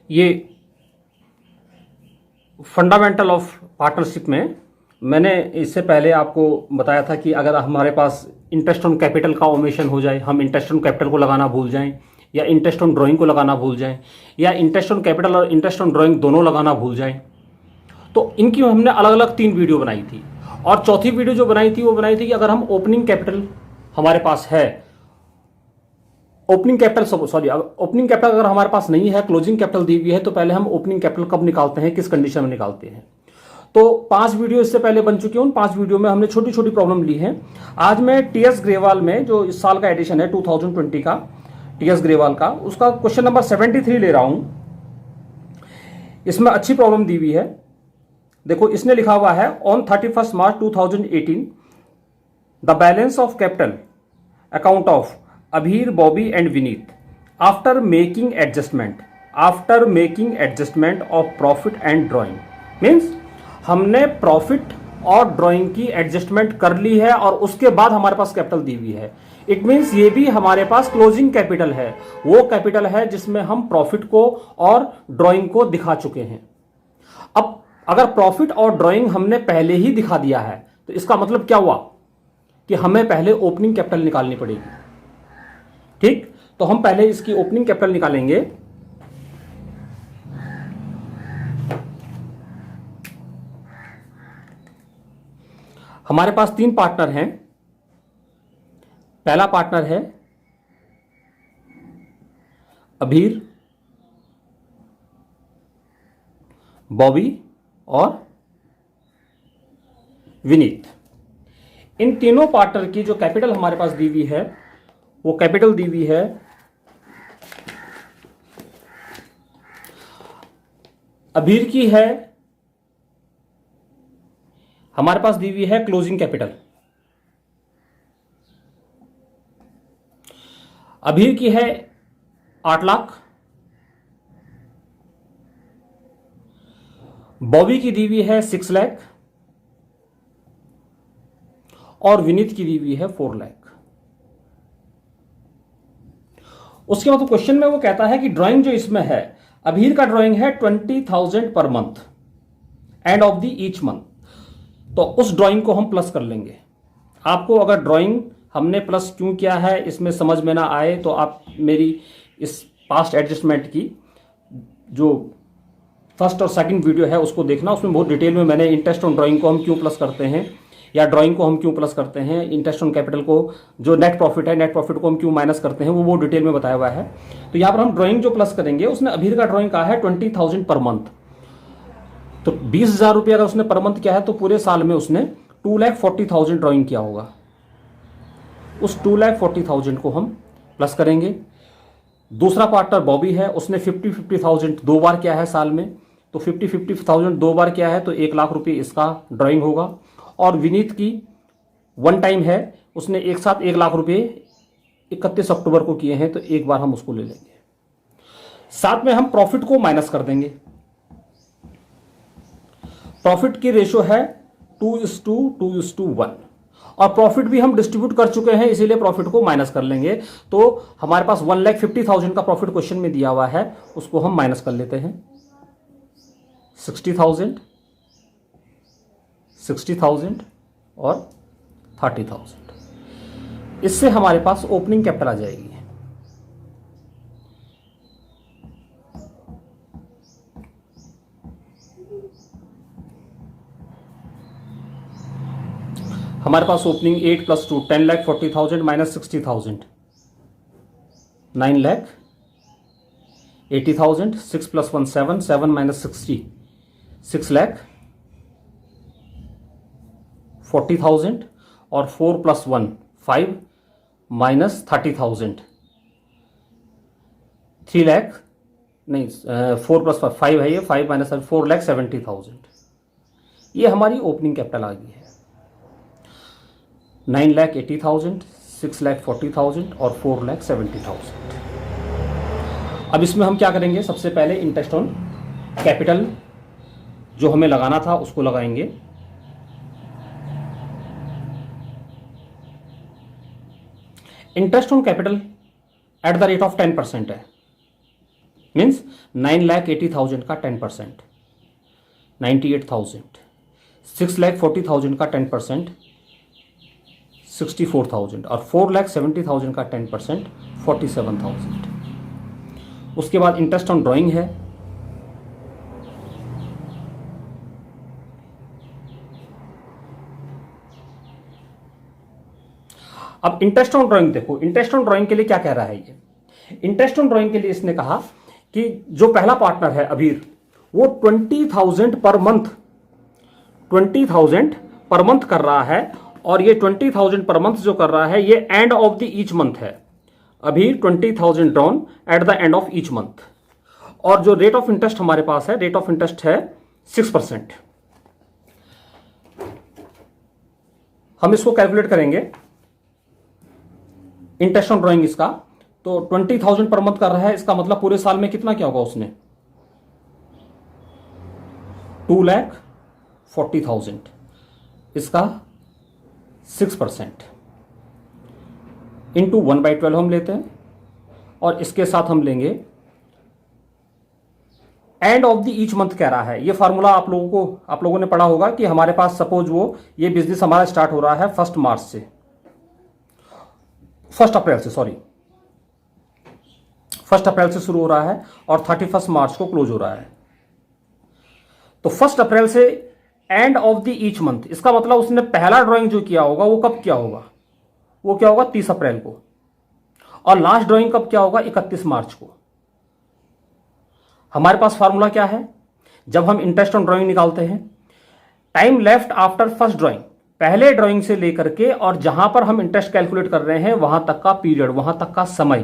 ये fundamental of partnership में मैंने इससे पहले आपको बताया था कि अगर हमारे पास इंटरेस्ट ऑन कैपिटल का ओमिशन हो जाए, हम इंटरेस्ट ऑन कैपिटल को लगाना भूल जाएं, या इंटरेस्ट ऑन ड्राइंग को लगाना भूल जाएं, या इंटरेस्ट ऑन कैपिटल और इंटरेस्ट ऑन ड्राइंग दोनों लगाना भूल जाएं, तो इनकी हमने अलग अलग 3 वीडियो बनाई थी। और चौथी वीडियो जो बनाई थी वो बनाई थी कि अगर हम ओपनिंग कैपिटल हमारे पास है, ओपनिंग कैपिटल अगर हमारे पास नहीं है, क्लोजिंग कैपिटल दी हुई है, तो पहले हम ओपनिंग कैपिटल कब निकालते हैं, किस कंडीशन में निकालते हैं। तो 5 वीडियो इससे पहले बन चुके हैं। उन 5 वीडियो में हमने छोटी छोटी प्रॉब्लम ली है। आज मैं टीएस ग्रेवाल में, जो इस साल का एडिशन है 2020 का, टीएस ग्रेवाल का, उसका क्वेश्चन नंबर 73 ले रहा हूं। इसमें अच्छी प्रॉब्लम दी हुई है। देखो, इसने लिखा हुआ है on 31 March 2018 the balance of capital account of Abhir, Bobby and Vineet after making adjustment of profit and drawing. Means हमने प्रॉफिट और ड्राइंग की एडजस्टमेंट कर ली है और उसके बाद हमारे पास कैपिटल दी हुई है। इट मीन्स ये भी हमारे पास क्लोजिंग कैपिटल है, वो कैपिटल है जिसमें हम प्रॉफिट को और ड्राइंग को दिखा चुके हैं। अब अगर प्रॉफिट और ड्राइंग हमने पहले ही दिखा दिया है तो इसका मतलब क्या हुआ कि हमें पहले ओपनिंग कैपिटल निकालनी पड़ेगी। ठीक, तो हम पहले इसकी ओपनिंग कैपिटल निकालेंगे। हमारे पास 3 पार्टनर हैं। पहला पार्टनर है अभीर, बॉबी और विनीत। इन तीनों पार्टनर की जो कैपिटल हमारे पास दी हुई है, वो कैपिटल दी हुई है अभीर की है, हमारे पास दी हुई है क्लोजिंग कैपिटल। अभीर की है 8 लाख, बॉबी की दी हुई है 6 लाख और विनीत की दी हुई है 4 लाख। उसके बाद क्वेश्चन में वो कहता है कि ड्राइंग जो इसमें है, अभीर का ड्राइंग है 20,000 per month end of the each month. तो उस ड्राइंग को हम प्लस कर लेंगे। आपको अगर ड्राइंग हमने प्लस क्यों किया है इसमें समझ में ना आए तो आप मेरी इस पास्ट एडजस्टमेंट की जो फर्स्ट और सेकंड वीडियो है उसको देखना। उसमें बहुत डिटेल में मैंने इंटरेस्ट ऑन ड्राइंग को हम क्यों प्लस करते हैं या ड्राइंग को हम क्यों प्लस करते हैं, इंटरेस्ट ऑन कैपिटल को, जो नेट प्रॉफिट है, नेट प्रॉफिट को हम क्यों माइनस करते हैं, वो डिटेल में बताया हुआ है। तो यहाँ पर हम ड्राइंग जो प्लस करेंगे, उसने अभीर का ड्राइंग कहा है 20,000 पर मंथ। तो 20,000 रुपये अगर उसने पर मंथ किया है तो पूरे साल में उसने 2,40,000 ड्राइंग किया होगा। उस 2,40,000 को हम प्लस करेंगे। दूसरा पार्टनर बॉबी है, उसने 50,000 2 बार किया है साल में, तो 50,000 2 बार किया है तो 1 लाख रुपये इसका ड्राइंग होगा। और विनीत की 1 टाइम है, उसने एक साथ 1 लाख रुपये 31 अक्टूबर को किए हैं तो एक बार हम उसको ले लेंगे। साथ में हम प्रॉफिट को माइनस कर देंगे। प्रॉफिट की रेशो है 2:1 और प्रॉफिट भी हम डिस्ट्रीब्यूट कर चुके हैं, इसीलिए प्रॉफिट को माइनस कर लेंगे। तो हमारे पास 1,50,000 का प्रॉफिट क्वेश्चन में दिया हुआ है, उसको हम माइनस कर लेते हैं। 60,000, 60,000 और 30,000। इससे हमारे पास ओपनिंग कैपिटल आ जाएगी। हमारे पास ओपनिंग 8 + 2 10,40,000 माइनस 60,000 9,80,000, 6 + 1 7, 7 माइनस 60 6,40,000 और 4 + 1 5 माइनस 30,000 3 लाख नहीं 4 + 5 है, ये 5 माइनस 4,70,000। ये हमारी ओपनिंग कैपिटल आ गई है। 9,80,000, 6,40,000 और 4,70,000। अब इसमें हम क्या करेंगे, सबसे पहले इंटरेस्ट ऑन कैपिटल जो हमें लगाना था उसको लगाएंगे। Interest on capital at the rate of 10% है। मीन्स 9,80,000 का 10%, 98,000, 6,40,000 का 10%, 64,000 और 4,70,000 का 10%, 47,000। उसके बाद इंटरेस्ट ऑन ड्राइंग है, अब इंटरेस्ट ऑन ड्राइंग देखो, इंटरेस्ट ऑन ड्राइंग के लिए क्या कह रहा है ये, इंटरेस्ट ऑन ड्राइंग के लिए इसने कहा कि जो पहला पार्टनर है अबीर, वो 20,000 पर मंथ, 20,000 पर मंथ कर रहा है, और ये 20,000 पर मंथ जो कर रहा है ये end of the each month है। अबीर 20,000 drawn at the end of each month, और जो रेट ऑफ इंटरेस्ट हमारे पास है, रेट ऑफ इंटरेस्ट है 6%। हम इसको कैलकुलेट करेंगे इंटरेस्ट ऑन ड्राइंग इसका, तो 20,000 पर मंथ कर रहा है, इसका मतलब पूरे साल में कितना क्या होगा उसने, 2,40,000, इसका 6% इंटू 1/12 हम लेते हैं, और इसके साथ हम लेंगे end of the each month कह रहा है। ये फार्मूला आप लोगों ने पढ़ा होगा कि हमारे पास सपोज ये बिजनेस हमारा स्टार्ट हो रहा है 1 मार्च से, 1 अप्रैल से, सॉरी 1 अप्रैल से शुरू हो रहा है और 31 मार्च को क्लोज हो रहा है। तो 1 अप्रैल से end of the each month, इसका मतलब उसने पहला ड्राइंग जो किया होगा वो कब किया होगा, वो क्या होगा 30 अप्रैल को, और लास्ट ड्राइंग कब क्या होगा 31 मार्च को। हमारे पास फार्मूला क्या है, जब हम इंटरेस्ट ऑन ड्राइंग निकालते हैं, time left after first drawing, पहले ड्राइंग से लेकर के और जहां पर हम इंटरेस्ट कैलकुलेट कर रहे हैं वहां तक का पीरियड, वहां तक का समय।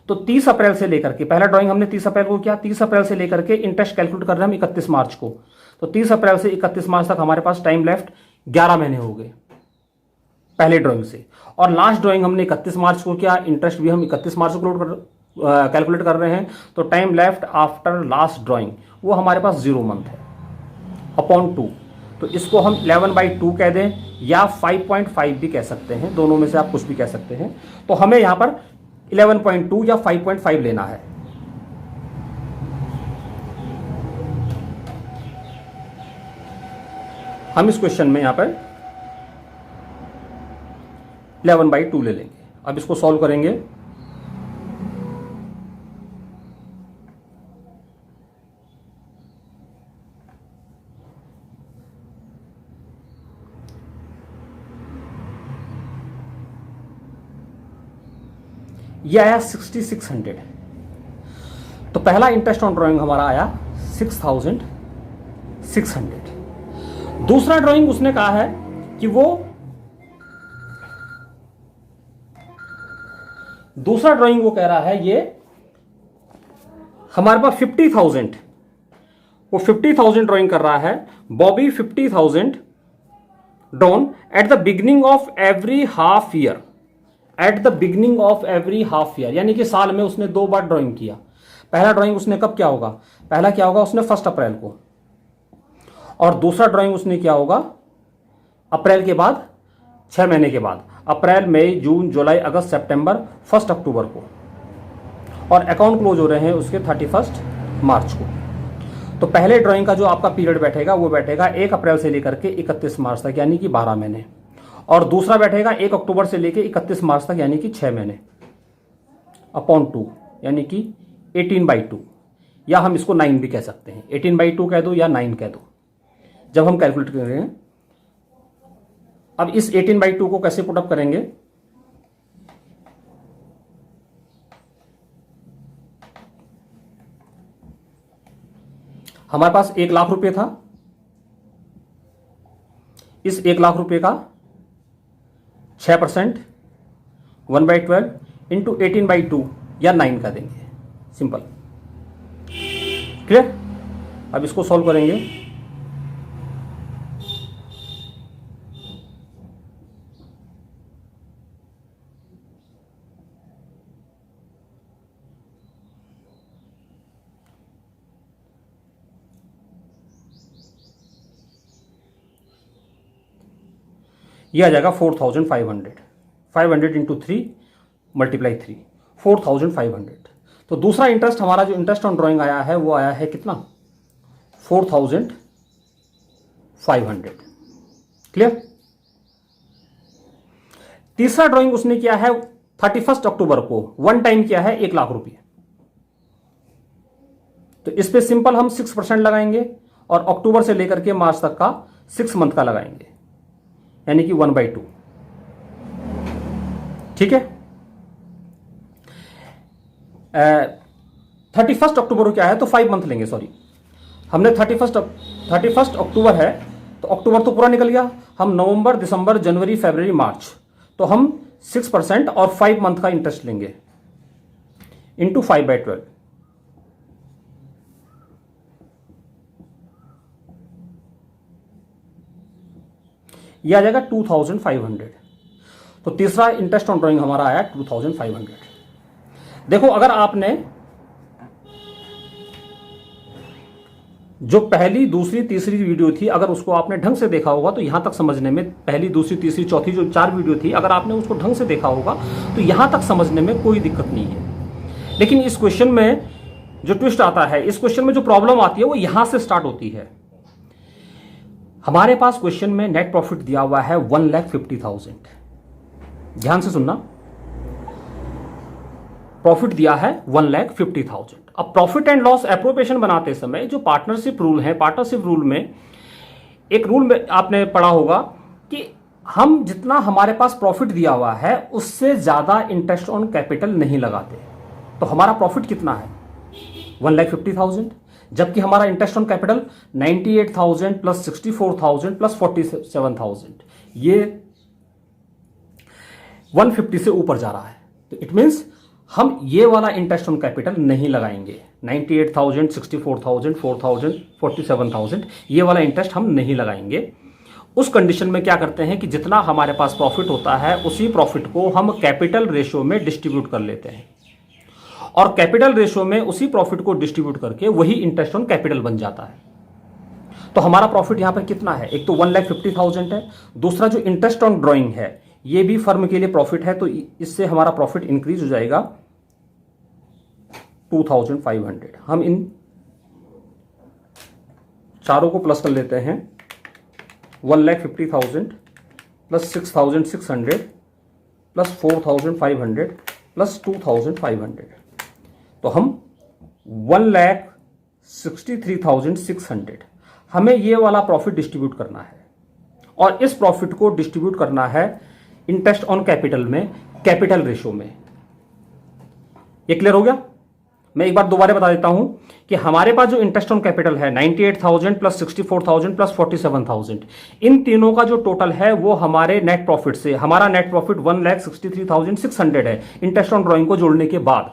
तो 30 अप्रैल से लेकर के, पहला ड्राइंग हमने 30 अप्रैल को किया, 30 अप्रैल से लेकर के इंटरेस्ट कैलकुलेट कर रहे हैं हम 31 मार्च को, तो 30 अप्रैल से 31 मार्च तक हमारे पास टाइम लेफ्ट 11 महीने हो गए पहले ड्राइंग से, और लास्ट ड्राइंग हमने 31 मार्च को किया, इंटरेस्ट भी हम 31 मार्च को कैलकुलेट कर रहे हैं, तो time left after last drawing वो हमारे पास 0 मंथ है अपॉन 2। तो इसको हम 11/2 कह दें या 5.5 भी कह सकते हैं, दोनों में से आप कुछ भी कह सकते हैं। तो हमें यहां पर 11.2 या 5.5 लेना है। हम इस क्वेश्चन में यहां पर 11/2 ले लेंगे। अब इसको सॉल्व करेंगे, ये आया 6600। तो पहला इंटरेस्ट ऑन ड्राइंग हमारा आया 6,600। दूसरा ड्राइंग उसने कहा है कि वो, दूसरा ड्राइंग वो कह रहा है ये हमारे पास 50,000, वो 50,000 ड्राइंग कर रहा है, Bobby 50,000 drawn at the beginning of every half year, at the beginning of every half year, यानी कि साल में उसने 2 बार ड्राइंग किया। पहला ड्राइंग उसने कब क्या होगा, पहला क्या होगा उसने 1 अप्रैल को, और दूसरा ड्राइंग उसने क्या होगा अप्रैल के बाद 6 महीने के बाद, अप्रैल मई जून जुलाई अगस्त सितंबर 1 अक्टूबर को, और अकाउंट क्लोज हो रहे हैं उसके 31 मार्च को। तो पहले ड्राइंग का जो आपका पीरियड बैठेगा वो बैठेगा 1 अप्रैल से लेकर के 31 मार्च तक, यानी कि 12 महीने, और दूसरा बैठेगा 1 अक्टूबर से लेकर 31 मार्च तक, यानी कि 6 महीने अपॉन 2, यानी कि 18/2, या हम इसको 9 भी कह सकते हैं, 18/2 कह दो या 9 कह दो, जब हम कैलकुलेट कर रहे हैं। अब इस 18/2 को कैसे पुटअप करेंगे, हमारे पास 1 लाख रुपए था, इस 1 लाख रुपए का 6% 1/12 इंटू 18/2 या 9 का देंगे, सिंपल, क्लियर। अब इसको सॉल्व करेंगे, ये आ जाएगा 4,500, 500 इंटू 3 × 3, 4,500। तो दूसरा इंटरेस्ट हमारा जो इंटरेस्ट ऑन ड्राइंग आया है वो आया है कितना, 4,500। क्लियर। तीसरा ड्राइंग उसने किया है 31 अक्टूबर को, वन टाइम किया है 1 लाख रुपये। तो इस पे सिंपल हम 6% लगाएंगे और अक्टूबर से लेकर के मार्च तक का 6 मंथ का लगाएंगे, यानी कि 1/2। ठीक है। 31 अक्टूबर को क्या है, तो 5 मंथ लेंगे, सॉरी हमने 31 अक्टूबर है, तो अक्टूबर तो पूरा निकल गया। हम नवंबर, दिसंबर, जनवरी, फरवरी, मार्च, तो हम 6% और 5 मंथ का इंटरेस्ट लेंगे इंटू 5/12। यह आ जाएगा 2,500। तो तीसरा इंटरेस्ट ऑन ड्राइंग हमारा आया 2,500। देखो, अगर आपने जो पहली, दूसरी, तीसरी वीडियो थी, अगर उसको आपने ढंग से देखा होगा तो यहां तक समझने में, पहली, दूसरी, तीसरी, चौथी जो 4 वीडियो थी, अगर आपने उसको ढंग से देखा होगा तो यहां तक समझने में कोई दिक्कत नहीं है। लेकिन इस क्वेश्चन में जो ट्विस्ट आता है, इस क्वेश्चन में जो प्रॉब्लम आती है वो यहां से स्टार्ट होती है। हमारे पास क्वेश्चन में नेट प्रॉफिट दिया हुआ है 1,50,000। ध्यान से सुनना, प्रॉफिट दिया है 1,50,000। अब प्रॉफिट एंड लॉस एप्रोप्रिएशन बनाते समय जो पार्टनरशिप रूल है, पार्टनरशिप रूल में एक रूल में आपने पढ़ा होगा कि हम जितना हमारे पास प्रॉफिट दिया हुआ है उससे ज्यादा इंटरेस्ट ऑन कैपिटल नहीं लगाते। तो हमारा प्रॉफिट कितना है, 1,50,000, जबकि हमारा interest on capital 98,000 plus 64,000 plus 47,000, ये 150 से ऊपर जा रहा है। तो इट मीन्स हम ये वाला इंटरेस्ट ऑन कैपिटल नहीं लगाएंगे। 98,000, 64,000, 4,000, 47,000, ये वाला इंटरेस्ट हम नहीं लगाएंगे। उस कंडीशन में क्या करते हैं कि जितना हमारे पास प्रॉफिट होता है उसी प्रॉफिट को हम कैपिटल रेशियो में डिस्ट्रीब्यूट कर लेते हैं, और कैपिटल रेशियो में उसी प्रॉफिट को डिस्ट्रीब्यूट करके वही इंटरेस्ट ऑन कैपिटल बन जाता है। तो हमारा प्रॉफिट यहां पर कितना है, एक तो 1,50,000 है, दूसरा जो इंटरेस्ट ऑन ड्राइंग है ये भी फर्म के लिए प्रॉफिट है, तो इससे हमारा प्रॉफिट इंक्रीज हो जाएगा 2,500। हम इन चारों को प्लस कर लेते हैं, 1,50,000 प्लस 6,600 प्लस 4,500 प्लस 2,500, तो हम 1,63,600 हमें ये वाला प्रॉफिट डिस्ट्रीब्यूट करना है, और इस प्रॉफिट को डिस्ट्रीब्यूट करना है इंटरेस्ट ऑन कैपिटल में, कैपिटल रेशियो में। ये क्लियर हो गया। मैं एक बार दोबारा बता देता हूं कि हमारे पास जो इंटरेस्ट ऑन कैपिटल है 98,000 प्लस 64,000 प्लस 47,000, इन तीनों का जो टोटल है वो हमारे नेट प्रॉफिट से, हमारा नेट प्रॉफिट 1,63,600 है इंटरेस्ट ऑन ड्राइंग को जोड़ने के बाद।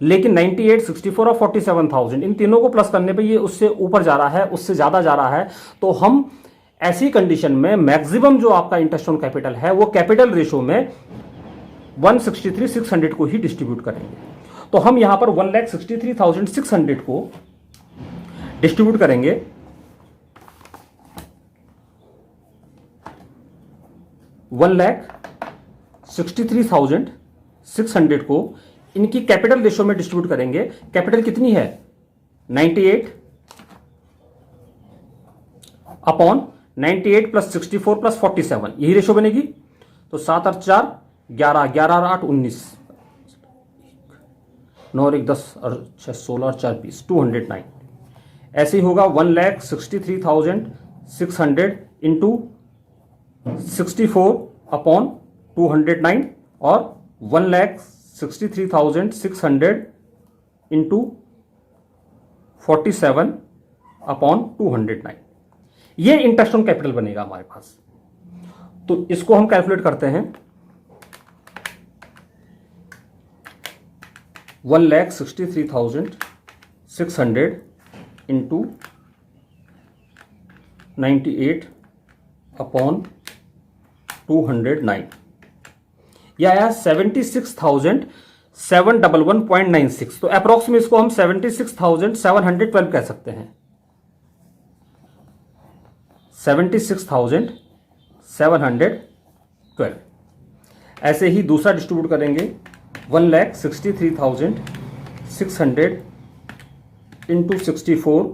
लेकिन 98, 64 और 47,000 इन तीनों को प्लस करने पे ये उससे ऊपर जा रहा है, उससे ज्यादा जा रहा है। तो हम ऐसी कंडीशन में मैक्सिमम जो आपका इंटरेस्ट ऑन कैपिटल है वो कैपिटल रेशियो में 163,600 को ही डिस्ट्रीब्यूट करेंगे। तो हम यहां पर 1,63,600 को डिस्ट्रीब्यूट करेंगे 1,63,600 को इनकी कैपिटल रेशियो में डिस्ट्रीब्यूट करेंगे। कैपिटल कितनी है, 98 अपॉन 98 प्लस 64 प्लस 47, यही रेशियो बनेगी। तो 7 और 4 11, 11 और 8 19, 9 और 1 10 और 6 16 और 4 20, 209। ऐसे ही होगा 1,63,600 इंटू 64 अपॉन 209 और 1,63,600 इंटू 47 अपॉन 209। ये इंटरेस्ट ऑन कैपिटल बनेगा हमारे पास। तो इसको हम कैलकुलेट करते हैं, 1,63,600 इंटू 98 अपॉन 209, यह आया 76,711.96। तो अप्रोक्स में इसको हम 76,712 कह सकते हैं, 76,712। ऐसे ही दूसरा डिस्ट्रीब्यूट करेंगे 1,63,600 600 इंटू 64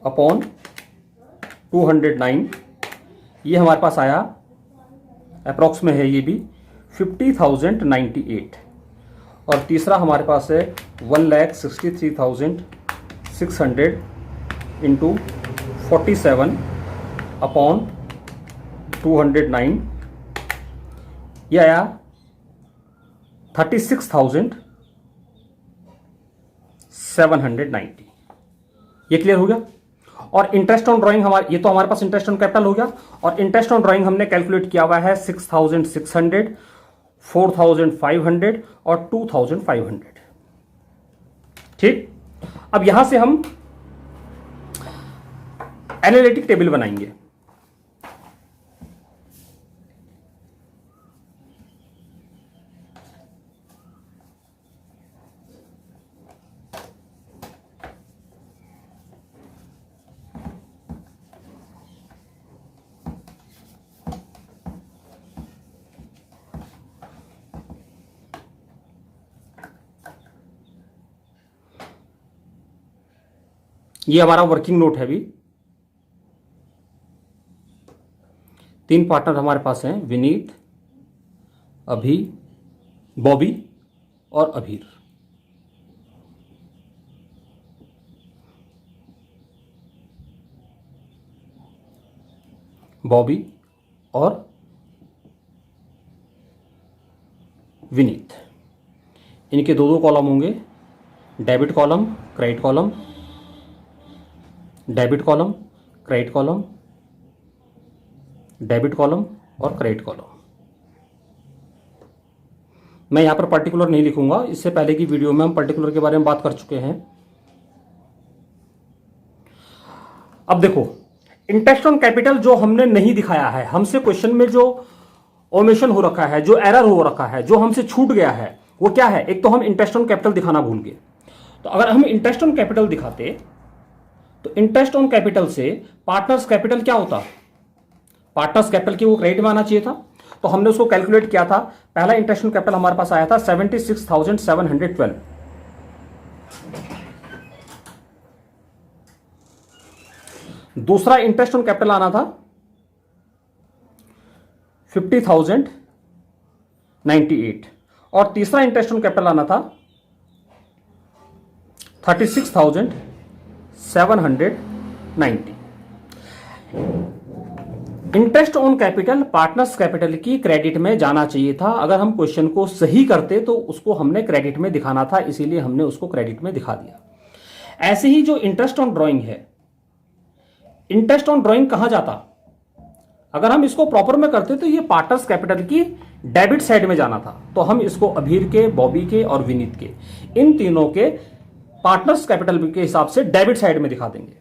अपॉन 209, ये हमारे पास आया, अप्रॉक्स में है ये भी 50,098। और तीसरा हमारे पास है 1,63,600 इंटू 47 अपॉन 209, ये आया 36,790। ये क्लियर हो गया। और इंटरेस्ट ऑन ड्राइंग हमारे, ये तो हमारे पास इंटरेस्ट ऑन कैपिटल हो गया, और इंटरेस्ट ऑन ड्राइंग हमने कैलकुलेट किया हुआ है 6,600, 4,500 और 2,500। ठीक, अब यहां से हम एनालिटिक टेबल बनाएंगे। ये हमारा वर्किंग नोट है। अभी 3 पार्टनर हमारे पास हैं, विनीत, अभी, बॉबी और अभीर। बॉबी और विनीत, इनके 2-2 कॉलम होंगे, debit column, credit column, debit column, credit column, debit column और क्रेडिट कॉलम। मैं यहां पर पर्टिकुलर नहीं लिखूंगा, इससे पहले की वीडियो में हम पर्टिकुलर के बारे में बात कर चुके हैं। अब देखो, इंटरेस्ट ऑन कैपिटल जो हमने नहीं दिखाया है, हमसे क्वेश्चन में जो ओमिशन हो रखा है, जो एरर हो रखा है, जो हमसे छूट गया है, वो क्या है? एक तो हम इंटरेस्ट ऑन कैपिटल दिखाना भूल गए। तो अगर हम इंटरेस्ट ऑन कैपिटल दिखाते तो इंटरेस्ट ऑन कैपिटल से पार्टनर्स कैपिटल क्या होता? पार्टनर्स कैपिटल की वो क्रेडिट में आना चाहिए था, तो हमने उसको कैलकुलेट किया था। पहला इंटरेस्ट ऑन कैपिटल हमारे पास आया था 76,712। दूसरा इंटरेस्ट ऑन कैपिटल आना था 50,098 और तीसरा इंटरेस्ट ऑन कैपिटल आना था 36,790। Interest on capital partners capital की क्रेडिट में जाना चाहिए था। अगर हम क्वेश्चन को सही करते तो उसको हमने क्रेडिट में दिखाना था, इसीलिए हमने उसको क्रेडिट में दिखा दिया। ऐसे ही जो इंटरेस्ट ऑन ड्राइंग है, इंटरेस्ट ऑन ड्राइंग कहां जाता? अगर हम इसको प्रॉपर में करते तो ये पार्टनर्स कैपिटल की डेबिट साइड में जाना था। तो हम इसको अभीर के, बॉबी के और विनीत के, इन तीनों के पार्टनर्स कैपिटल के हिसाब से डेबिट साइड में दिखा देंगे।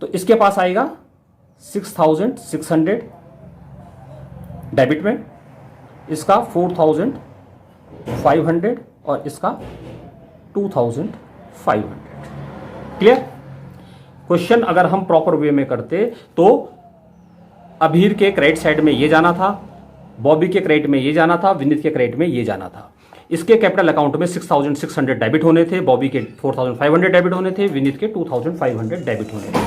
तो इसके पास आएगा 6,600 डेबिट में, इसका 4,500 और इसका 2,500। क्लियर? क्वेश्चन अगर हम प्रॉपर वे में करते तो अभीर के क्रेडिट साइड में ये जाना था, बॉबी के क्रेडिट में ये जाना था, विनीत के क्रेडिट में ये जाना था। इसके कैपिटल अकाउंट में 6,600 डेबिट होने थे, बॉबी के 4,500 डेबिट होने थे, विनीत के 2,500 डेबिट होने थे।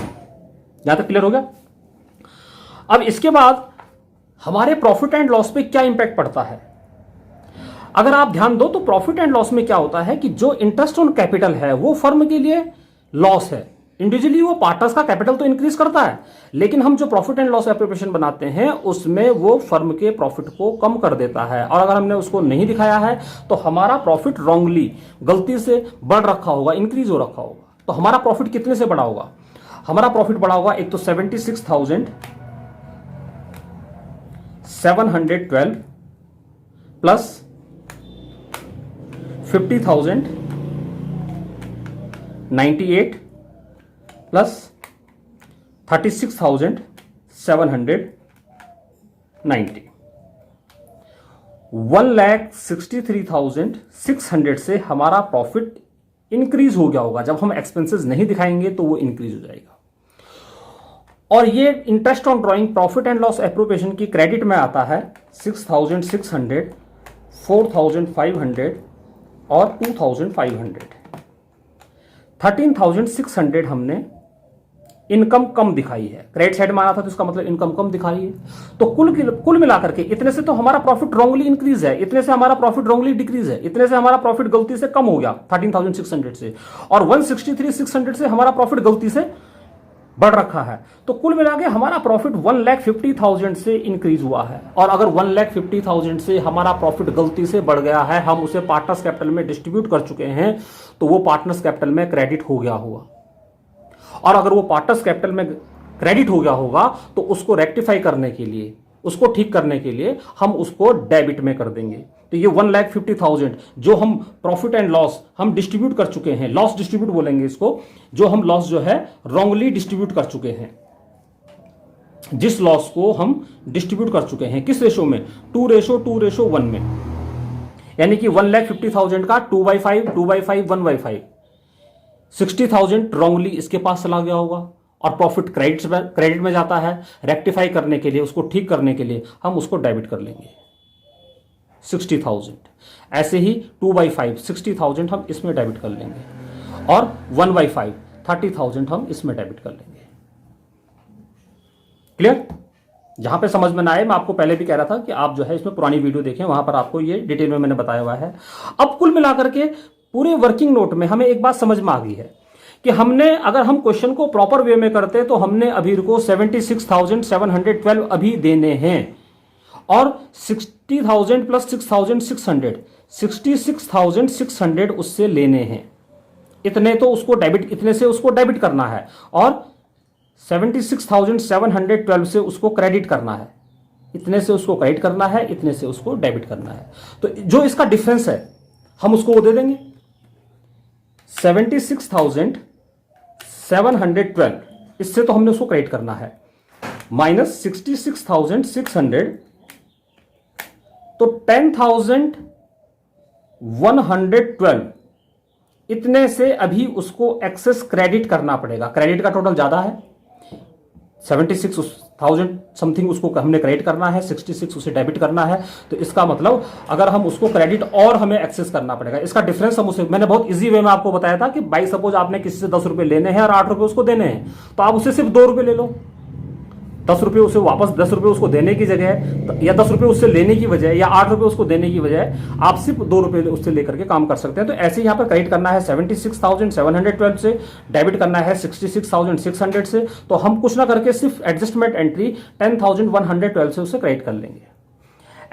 यहां तक क्लियर हो गया? अब इसके बाद हमारे प्रॉफिट एंड लॉस पे क्या इंपैक्ट पड़ता है? अगर आप ध्यान दो तो प्रॉफिट एंड लॉस में क्या होता है कि जो इंटरेस्ट ऑन कैपिटल है वो फर्म के लिए लॉस है। इंडिविजुअली वो पार्टनर्स का कैपिटल तो इंक्रीज करता है, लेकिन हम जो प्रॉफिट एंड लॉस एप्रोप्रिएशन बनाते हैं उसमें वो फर्म के प्रॉफिट को कम कर देता है। और अगर हमने उसको नहीं दिखाया है तो हमारा प्रॉफिट रॉन्गली, गलती से बढ़ रखा होगा, इंक्रीज हो रखा होगा। तो हमारा प्रॉफिट कितने से बढ़ा होगा? हमारा प्रॉफिट बढ़ा होगा एक तो 76,712 प्लस 50,098 प्लस 36,790, 1,63,600 से हमारा प्रॉफिट इंक्रीज हो गया होगा। जब हम एक्सपेंसेस नहीं दिखाएंगे तो वो इंक्रीज हो जाएगा। और ये interest on drawing profit and loss appropriation की क्रेडिट में आता है 6,600, 4,500 और 2,500। 13,600 हमने इनकम कम दिखाई है, क्रेडिट साइड में आना था तो इसका मतलब इनकम कम दिखाई है। तो कुल मिलाकर के इतने से तो हमारा प्रॉफिट रॉन्गली इंक्रीज है, इतने से हमारा प्रॉफिट रॉन्गली डिक्रीज है, इतने से हमारा प्रॉफिट गलती से कम हो गया 13,600 से, और 163,600 से हमारा प्रॉफिट गलती से बढ़ रखा है। तो कुल मिला के हमारा प्रॉफिट 1,50,000 से इंक्रीज हुआ है। और अगर 1,50,000 से हमारा प्रॉफिट गलती से बढ़ गया है, हम उसे पार्टनर्स कैपिटल में डिस्ट्रीब्यूट कर चुके हैं, तो वो पार्टनर्स कैपिटल में क्रेडिट हो गया होगा। और अगर वो पार्टनर्स कैपिटल में क्रेडिट हो गया होगा तो उसको रेक्टिफाई करने के लिए, उसको ठीक करने के लिए हम उसको डेबिट में कर देंगे। तो ये 1,50,000 जो हम प्रॉफिट एंड लॉस हम डिस्ट्रीब्यूट कर चुके हैं, लॉस डिस्ट्रीब्यूट बोलेंगे इसको, जो हम लॉस जो है रॉन्गली डिस्ट्रीब्यूट कर चुके हैं, जिस लॉस को हम डिस्ट्रीब्यूट कर चुके हैं, किस रेशो में, 2:1 में, यानी कि 1,50,000 का 2/5, 2/5, 1/5, 60,000 रॉन्गली इसके पास चला गया होगा और प्रॉफिट क्रेडिट में जाता है। रेक्टिफाई करने के लिए, उसको ठीक करने के लिए हम उसको डेबिट कर लेंगे 60,000। ऐसे ही 2/5 60,000 हम इसमें डेबिट कर लेंगे, और 1/5 30,000 हम इसमें डेबिट कर लेंगे। क्लियर? जहां पे समझ में ना आए, मैं आपको पहले भी कह रहा था कि आप जो है इसमें पुरानी वीडियो देखें, वहां पर आपको ये डिटेल में मैंने बताया हुआ है। अब कुल मिलाकर के पूरे वर्किंग नोट में हमें एक बात समझ में आ गई है कि हमने, अगर हम क्वेश्चन को प्रॉपर वे में करते तो हमने अभीर को 76,712 अभी देने हैं, और 60,000 प्लस 6,600 66,600 उससे लेने हैं। इतने तो उसको डेबिट, इतने से उसको डेबिट करना है, और 76,712 से उसको क्रेडिट करना है। इतने से उसको क्रेडिट करना है, इतने से उसको डेबिट करना है। तो जो इसका डिफरेंस है हम उसको वो दे देंगे। 76,712 इससे तो हमने उसको क्रेडिट करना है, माइनस 66,600, तो 10,112 इतने से अभी उसको एक्सेस क्रेडिट करना पड़ेगा। क्रेडिट का टोटल ज्यादा है, 76,000 समथिंग उसको हमने क्रेडिट करना है, 66 उसे डेबिट करना है। तो इसका मतलब अगर हम उसको क्रेडिट और हमें एक्सेस करना पड़ेगा, इसका डिफरेंस हम उसे, मैंने बहुत इजी वे में आपको बताया था कि बाई सपोज आपने किसी से 10 रुपए लेने हैं और 8 रुपए उसको देने हैं, तो आप उसे सिर्फ 2 रुपए ले लो। 10 रुपए उसे वापस, 10 रुपए उसको देने की जगह, या 10 रुपए उससे लेने की बजाय, या 8 रुपए उसको देने की बजाय आप सिर्फ 2 रुपए उससे लेकर के काम कर सकते हैं। तो ऐसे यहाँ पर क्रेडिट करना है 76,712 से, डेबिट करना है 66,600 से। तो हम कुछ ना करके सिर्फ एडजस्टमेंट एंट्री 10,112 से उसे क्रेडिट कर लेंगे।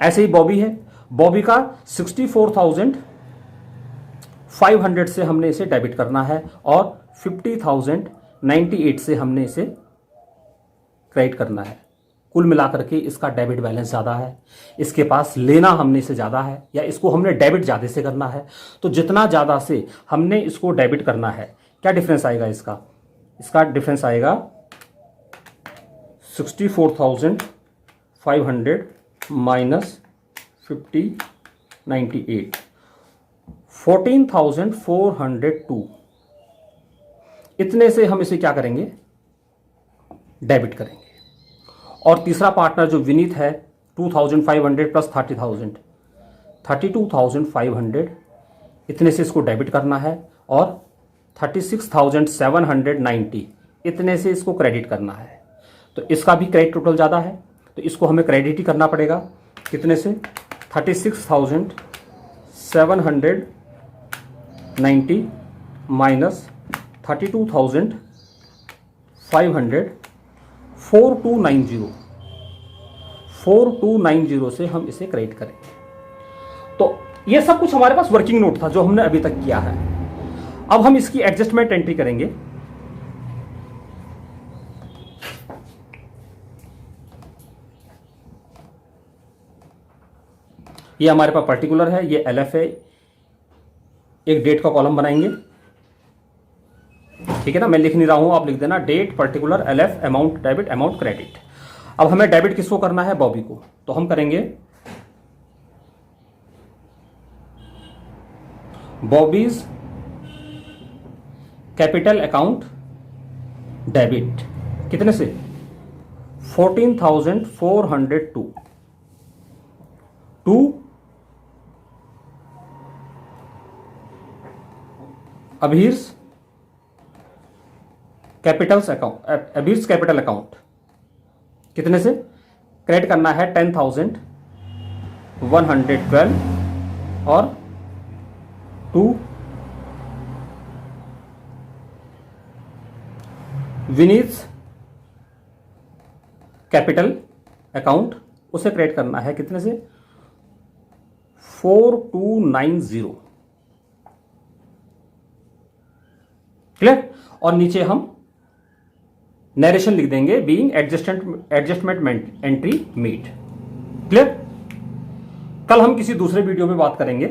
ऐसे ही बॉबी है, बॉबी का 64,500 से हमने इसे डेबिट करना है, और 50,098 से हमने इसे क्रेडिट करना है। कुल मिलाकर के इसका डेबिट बैलेंस ज़्यादा है, इसके पास लेना हमने से ज़्यादा है, या इसको हमने डेबिट ज़्यादा से करना है। तो जितना ज़्यादा से हमने इसको डेबिट करना है, क्या डिफरेंस आएगा इसका? इसका डिफरेंस आएगा 64,500 माइनस 5098, 14,402। इतने से हम इसे क्या करेंगे? डेबिट करेंगे। और तीसरा पार्टनर जो विनीत है, 2,500 प्लस 30,000, 32,500 इतने से इसको डेबिट करना है, और 36,790 इतने से इसको क्रेडिट करना है। तो इसका भी क्रेडिट टोटल ज़्यादा है, तो इसको हमें क्रेडिट ही करना पड़ेगा। कितने से? 36,790 माइनस 32,500, 4290 से हम इसे क्रेडिट करेंगे। तो ये सब कुछ हमारे पास वर्किंग नोट था जो हमने अभी तक किया है। अब हम इसकी एडजस्टमेंट एंट्री करेंगे। ये हमारे पास पर्टिकुलर है, ये एलएफ है, एक डेट का कॉलम बनाएंगे, ठीक है ना? मैं लिख नहीं रहा हूं, आप लिख देना date particular LF, amount debit, amount credit. अब हमें डेबिट किसको करना है? बॉबी को। तो हम करेंगे बॉबीज कैपिटल अकाउंट डेबिट। कितने से? 14,402 to Abhir's capitals account, Abir's capital account कितने से क्रेडिट करना है? 10,112 और टू विनीज कैपिटल अकाउंट, उसे क्रिएट करना है कितने से? 4290। क्लियर? और नीचे हम नरेशन लिख देंगे, being adjustment entry meet. Clear? कल हम किसी दूसरे वीडियो में बात करेंगे